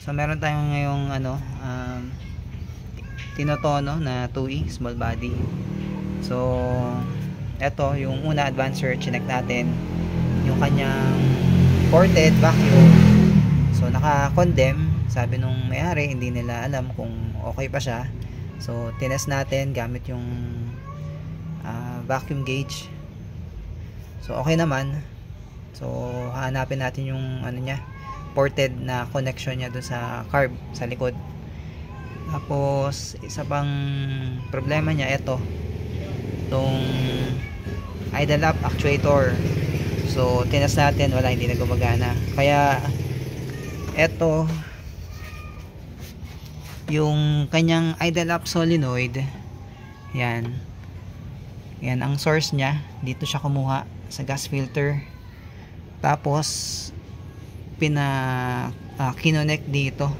So meron tayong ngayong ano, Tinotono na 2E small body. So eto yung una, advancer, chinek natin yung kanyang ported vacuum. So naka-condemn, sabi nung may-ari hindi nila alam kung okay pa siya. So tinest natin gamit yung vacuum gauge. So okay naman. So hahanapin natin yung ano niya, ported na connection niya dun sa carb sa likod. Tapos isa pang problema niya ito, itong idle lamp actuator. So tinest natin, wala, hindi na gumagana. Kaya ito yung kanyang idle lamp solenoid, yan ang source niya. Dito siya kumuha sa gas filter, tapos kinonect dito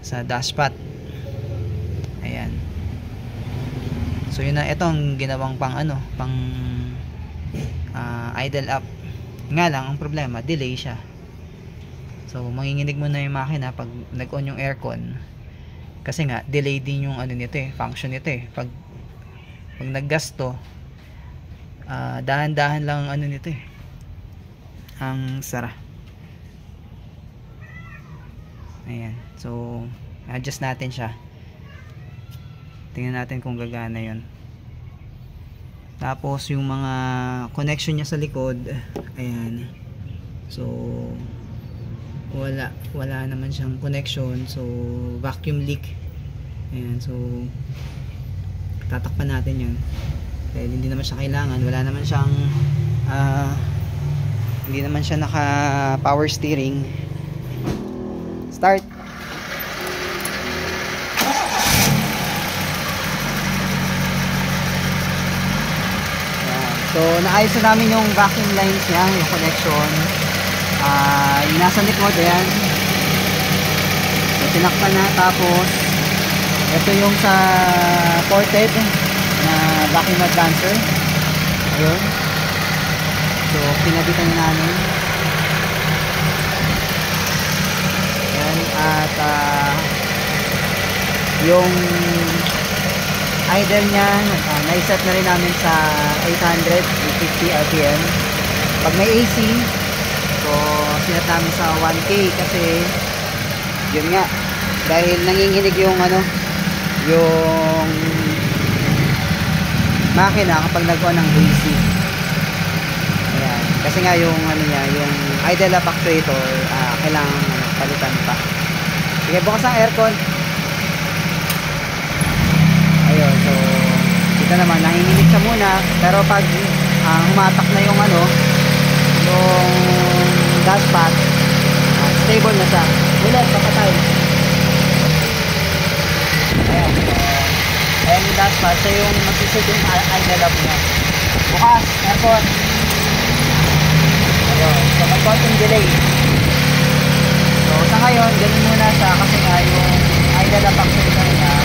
sa dashpot. Ayan. So yun na, ito ang ginawang pang idle up. Nga lang ang problema, delay siya. So manginginig muna yung makina pag nag-on yung aircon, kasi nga delay din yung nito function nito pag naggasto, dahan-dahan lang nito ang sara. Ayan, so adjust natin siya, tingnan natin kung gagana yun. Tapos yung mga connection niya sa likod, ayan, so wala naman siyang connection, so vacuum leak. Ayan, so tatakpan natin yun dahil hindi naman siya kailangan, wala naman siyang hindi naman siya naka power steering. Start. Ayan. So naayos na namin yung vacuum lines niya, yung connection, yung nasa likod. Ayan, so tinakpan na. Tapos ito yung sa ported na vacuum advancer. Ayun, so pinabitan na namin. Ayan, at yung idle niya naiset na rin namin sa 850 RPM. Pag may AC, so sinet namin sa 1K, kasi yun nga, dahil nanginginig yung yung makina kapag nag-on ng AC. Ayan, kasi nga yung niya, yung idle lamp actuator, kailangan palitan pa. Sige, bukas ang aircon. Ayun, so kita naman nanginginig siya muna, pero pag humatak na yung yung dashpot, stable na siya. Ulit, papatay. Ayan, ayan yung dashpot, siya yung magsisid yung idle lamp niya. Bukas, aircon. Ayun, so may konting delay. So sa ngayon, ganun muna siya, kasi nga yung idle lamp actuator niya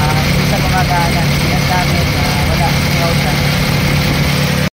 hindi siya gumagana. Yan namin, wala, singaw siya.